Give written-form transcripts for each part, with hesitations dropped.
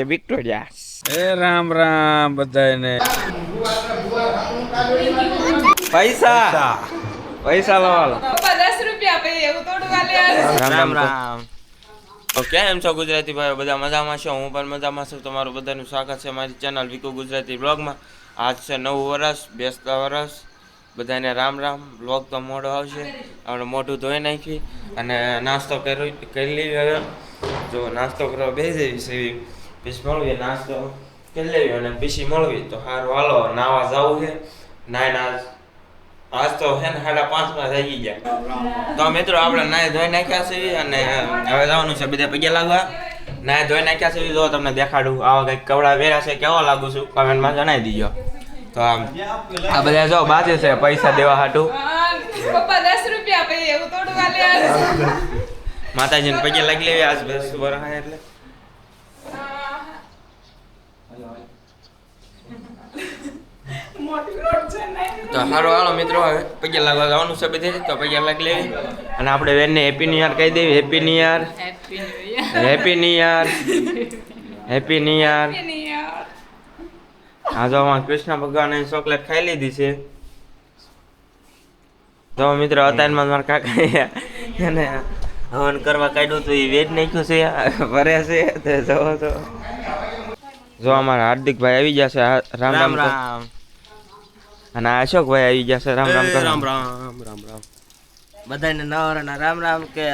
Victoria Ram Ram બધાને પૈસા પૈસા લાવો 10 રૂપિયા પે એવું થોડું વાલે રામ રામ કેમ છો ગુજરાતી ભાઈઓ બધા મજામાં છો હું પણ મજામાં છું તમારું બધાનું સ્વાગત છે મારી ચેનલ વિકુ ગુજરાતી બ્લોગમાં આજ છે નવું વર્ષ બેસતા વર્ષ બધાને રામ રામ બ્લોગ તો મોડો આવશે આપણે મોઢું ધોઈ નાખી અને નાસ્તો કરી લઈએ હવે જો નાસ્તો કરવા બેસી જઈશ પછી મળવી નાસ્તો કરી લેવી અને પછી મળવી તો સારું હાલો નાવા જવું છે નાય આજ તો હે ને 5:30 થઈ ગયા તો મિત્રો આપણે નાય ધોઈ નાખ્યા છે અને હવે જવાનું છે બધા પગે લાગવા નાય ધોઈ નાખ્યા છે જો તમને દેખાડું આવા કંઈક કપડા પહેર્યા છે કેવો લાગુ છું કમેન્ટમાં જણાવી દીજો તો આ બધા જો બાજે છે પૈસા દેવા હાટું પપ્પા 10 રૂપિયા પે એવું થોડું વાલે માતાજીને પગે લાગી લેવી આજ બસ વરહ એટલે તો હારો હાલો મિત્રો હવે પગે લાગવા જવાનું છે બધે તો પગે લાગી લેવી અને આપણે બેનને હેપી ન્યુ યર કહી દેવી happy new year happy new year happy new year હા જો આમાં કૃષ્ણ ભગવાને ચોકલેટ ખાઈ લીધી છે તો મિત્રો અત્યારમાં મારા કાકા એને હવન કરવા કાઢ્યું તો એ વેચ નાખ્યું છે ભરે છે તો જોવો તો જો અમારા હાર્દિકભાઈ આવી જશે રામ રામ રામ અને અશોકભાઈ આવી જશે રામ રામ રામ રામ રામ રામ બધાને નવરાના રામ રામ કે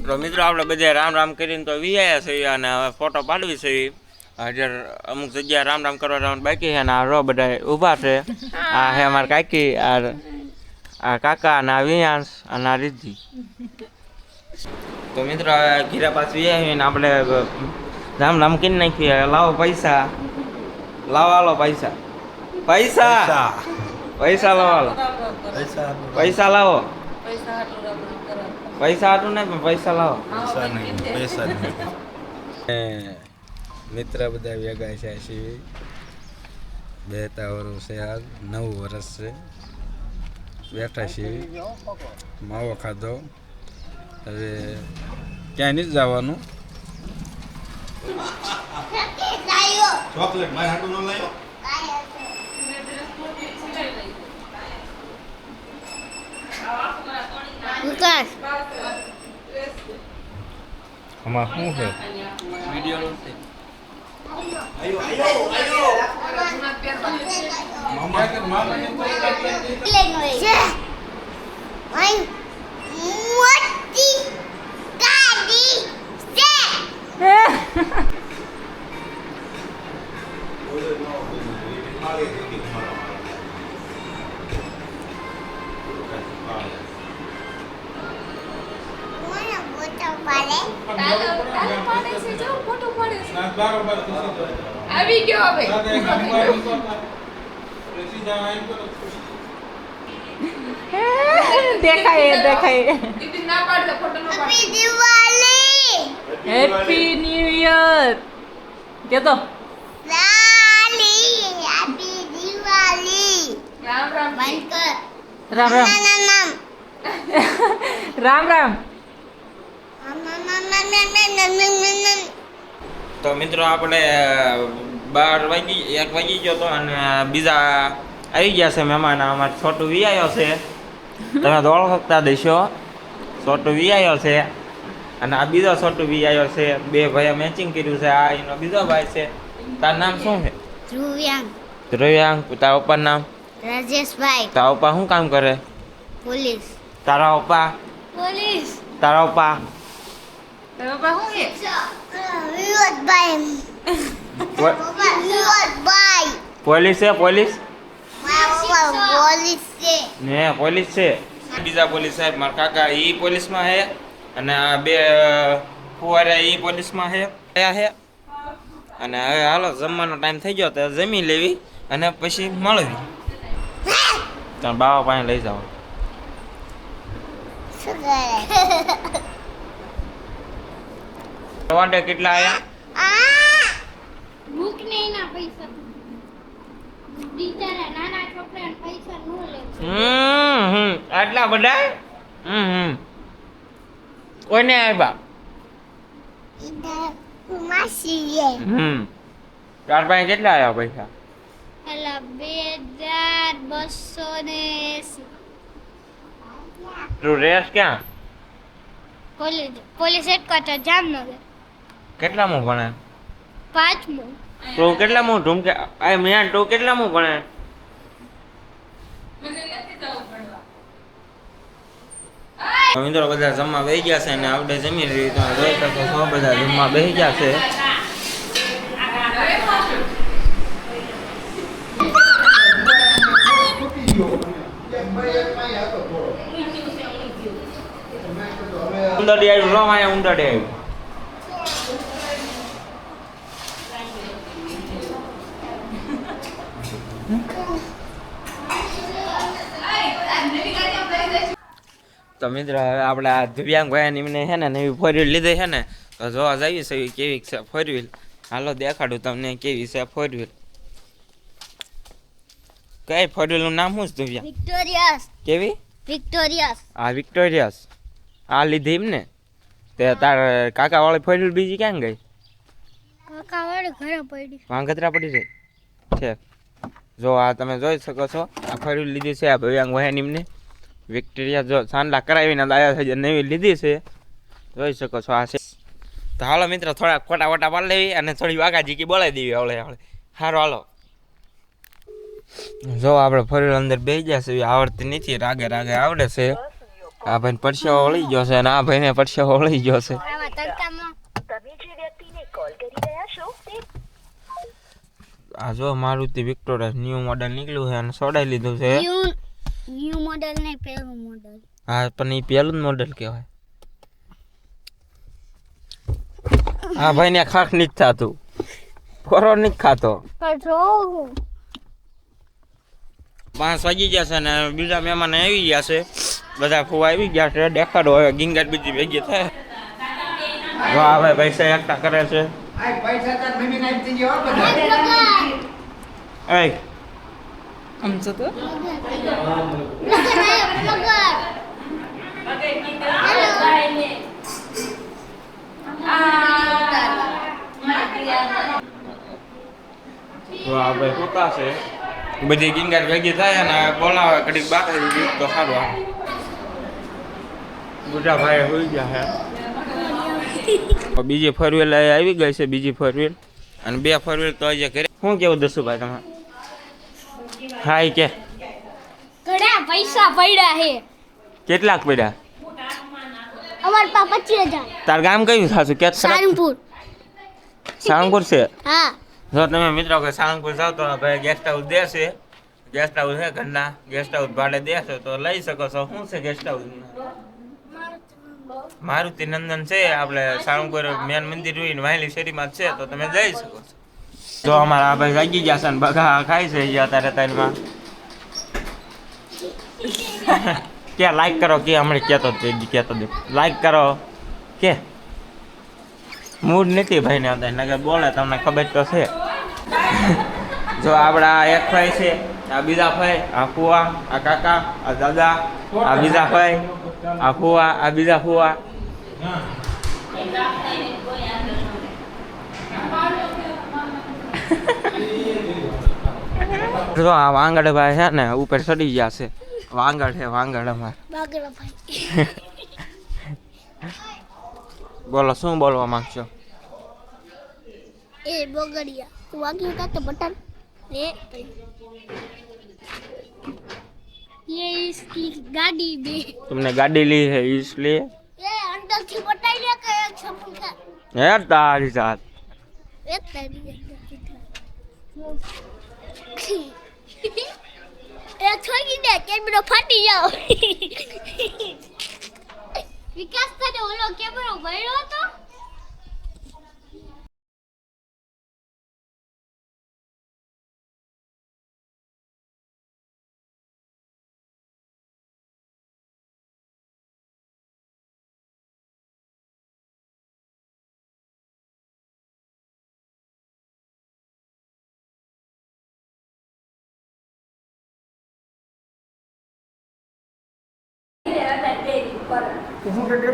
તો મિત્રો આપણે બધા રામ રામ કરીને તો વિયા છે અને હવે ફોટો પાડવી છે હજાર અમુક જગ્યાએ રામ રામ કરવા જવાનું બાકી છે અને આ રો બધા ઊભા છે આ હે અમારા કાકી આ કાકા અને આ વિયાંશ અને આ રીતિ તો મિત્રો ઘીરા પાસ વિયા ને આપણે રામ રામ કરી નાખીએ લાવો પૈસા લાવો હાલો પૈસા પૈસા પૈસા લાવો હાલો પૈસા લાવો પૈસા હાટું નહીં પણ પૈસા લાવો પૈસા મિત્ર બધા ભેગા છે શિવી બેતા વર્ષ છે હાલ 9 વર્ષ છે બેઠા શિવી માવો ખાધો હવે ક્યાંય નથી જવાનું ચોકલેટ મારે હાટું ન લાયો વિકાસ આમાં શું છે વિડિયો નું છે આવી ગયો હવે દેખાય દીદી ના પાડતો ફોટો નો પાડ happy Diwali happy new year કે તો હેપી દિવાળી રામ રામ બંધ કર રામ રામ નામ રામ રામ તો મિત્રો આપણે 1 વાગી ગયો તો અને બીજા આવી ગયા છે મહેમાન અમારે છોટું વી આવ્યો છે તમે તો ઓળખતા દેશો છોટું વી આવ્યો છે અને આ બીજો છોટું વી આવ્યો છે બે ભાઈએ મેચિંગ કર્યું છે આ એનો બીજો ભાઈ છે તારું નામ શું છે ધ્રુવ્યાંગ તારા પપ્પાનું નામ રાજેશભાઈ તારા પપ્પા શું કામ કરે પોલીસ તારા પપ્પા તારા પપ્પા બાબા હું હે વિરોધભાઈ વિરોધભાઈ પોલીસ છે પોલીસ પોલીસ છે ને પોલીસ છે બીજા પોલીસ સાહેબ મારા કાકા ઈ પોલીસમાં છે અને આ બે ફુવારા ઈ પોલીસમાં છે અને હવે હાલો જમવાનો ટાઈમ થઈ ગયો તો જમી લેવી અને પછી મળવી ત્યાં બાવા પાસે લઈ જાવ શું કરે વાંટે કેટલા આયા ભૂખ નહીં ના પૈસા બિચારા નાના છોકરાને પૈસા ન લે આટલા બધા કોઈને આવ્યા માસી એ તાર પાસે કેટલા આવ્યા પૈસા એલા 2280 તું રેસ ક્યાં પોલીસ હેડક્વાર્ટર જામનગર કેટલામું ભણે 5મું તું કેટલામું ઢૂમકે આ મિયાન તું કેટલામું ભણે મિત્રો બધા જમવા બેસી ગયા છે અને આપણે જમી રહી તો જોઈ શકો છો બધા જમવા બેસી ગયા છે ઉંદરડી આવ્યું લો અહીંયા ઉંદરડી આવ્યું તો મિત્રો હવે આપણે આ દિવ્યાંગ ભાઈ એમને છે ને નવી ફોર વ્હીલ લીધી છે ને તો જોવા જઈએ છે કેવી છે ફોર વ્હીલ હાલો દેખાડું તમને કેવી છે ફોર વ્હીલ કઈ ફોર વ્હીલ નું નામ શું છે દિવ્યાંગ વિક્ટોરિયસ કેવી વિક્ટોરિયસ આ વિક્ટોરિયસ આ લીધી એમ ને તે તાર કાકા વાળી ફોર વ્હીલ બીજી ક્યાં ગઈ કાકા વાળે ઘરે પડી વાંગત્રા પડી રહી છે જો આ તમે જોઈ શકો છો આ ફોર વ્હીલ લીધી છે આ દિવ્યાંગ ભાઈ એમને વિક્ટોરિયા જો સાંડલા કરાવીને દાયા થઈ નવી લીધી છે જોઈ શકો છો આ છે તો હાલો મિત્રો થોડા ખોટા વોટા પાડી લેવી અને થોડી વાઘાજી કી બોલાવી દેવી હવળે હવળે સારું હાલો જો આપણે ફરી અંદર બેસી જશે આવડતી નથી રાગે રાગે આવડે છે આ ભાઈને પરસેવો વળી ગયો છે અને આ ભાઈને પરસેવો વળી ગયો છે આવા તડકામાં આ જો મારુતિ વિક્ટોરિયા ન્યૂ મોડેલ નીકળ્યું છે અને સોડાઈ લીધું છે ન્યુ મોડેલ ને પહેલું મોડેલ હા પણ એ પહેલું જ મોડેલ કહેવાય આ ભાઈને ખાખ નથી થતું ફોરો નથી ખાતો પણ જો 5 વાગી ગયા છે ને બીજા મહેમાન આવી ગયા છે બધા ફૂવા આવી ગયા છે દેખાડો હવે ગીંગાટ બીજી ભેગી થાય વાહ ભાઈ પૈસા એકઠા કરે છે એ આમ છો તો વાહ ભાઈ પોતા છે બધી ગીંગાટ ભેગી થાય અને બોલાવે કડીક બાકી ગીત તો સારું આવે બધા ભાઈ હોઈ ગયા છે બીજી ફોર વ્હીલ આવી ગઈ છે બીજી ફોર વ્હીલ અને 2 ફોર વ્હીલ તો આજે ઘરે શું કેવું દસુભાઈ તમારે હા ઈ કે ઘણા પૈસા પડ્યા હે કેટલાક પડ્યા અમાર પા 25000 તાર ગામ કયું થાશું કે સારંગપુર સાળંગપુર છે હા જો તમે મિત્રો કે સાળંગપુર જાવ તો ભાઈ ગેસ્ટ હાઉસ દેશે ગેસ્ટ હાઉસ છે ઘરના ગેસ્ટ હાઉસ ભાડે દેશો તો લઈ શકો છો શું છે ગેસ્ટ હાઉસ મારુતિ નંદન છે આપણે સાળંગપુર મેન મંદિર હોય ને વાયલી શેરીમાં છે તો તમે જઈ શકો છો જો અમારા આ ભાઈ જાગી ગયા છે ને બગા ખાય છે અત્યારે તારમાં ક્યાં લાઈક કરો કે હમણાં કહેતો દે લાઈક કરો કે મૂડ નથી ભાઈને હતા નગર બોલે તમને ખબર તો છે જો આપણા એક ભાઈ છે આ બીજા ભાઈ આ ફુવા આ કાકા આ દાદા આ બીજા ભાઈ આ ફુવા આ બીજા ફુવા જો આ વાંગડ ભાઈ છે ને ઉપર ચડી ગયા છે વાંગડ છે વાંગડ અમાર બાગડા ભાઈ બોલો શું બોલવા માંગશો એ બગડિયા તું વાગ્યું કા તો બટન ये इसकी गाड़ी भी तुमने गाड़ी ली है इसलिए ये अंदर की बताइए कि एक छप्पन का है तारी साथ एक तारी ये छोड़ी दे कैमरा फाटी जाओ विकास था ओलो कैमरा गयो तो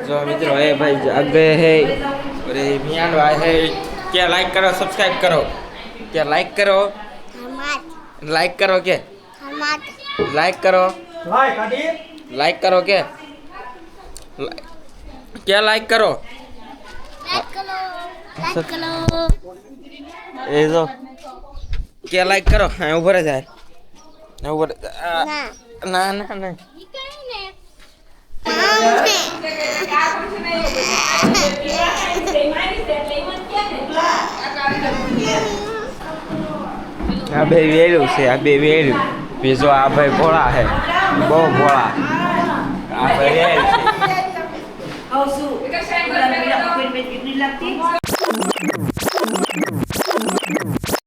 जो मित्रों है भाई जाग गए हैं और ये मियान भाई है કે લાઈક કરો સબસ્ક્રાઇબ કરો કે લાઈક કરો હમાત લાઈક કરો કે હમાત લાઈક કરો લાઈક કરો કે લાઈક કરો લાઈક કરો એ જો કે લાઈક કરો હા ઉભો રહે જાય ઉભો ના ના ના ઈ કઈ ને આ બે વેર્યું છે આ બે વેર્યું બીજો આ ભાઈ ભોળા છે બહુ ભોળા આ ભાઈ વેર છે Ito siya yung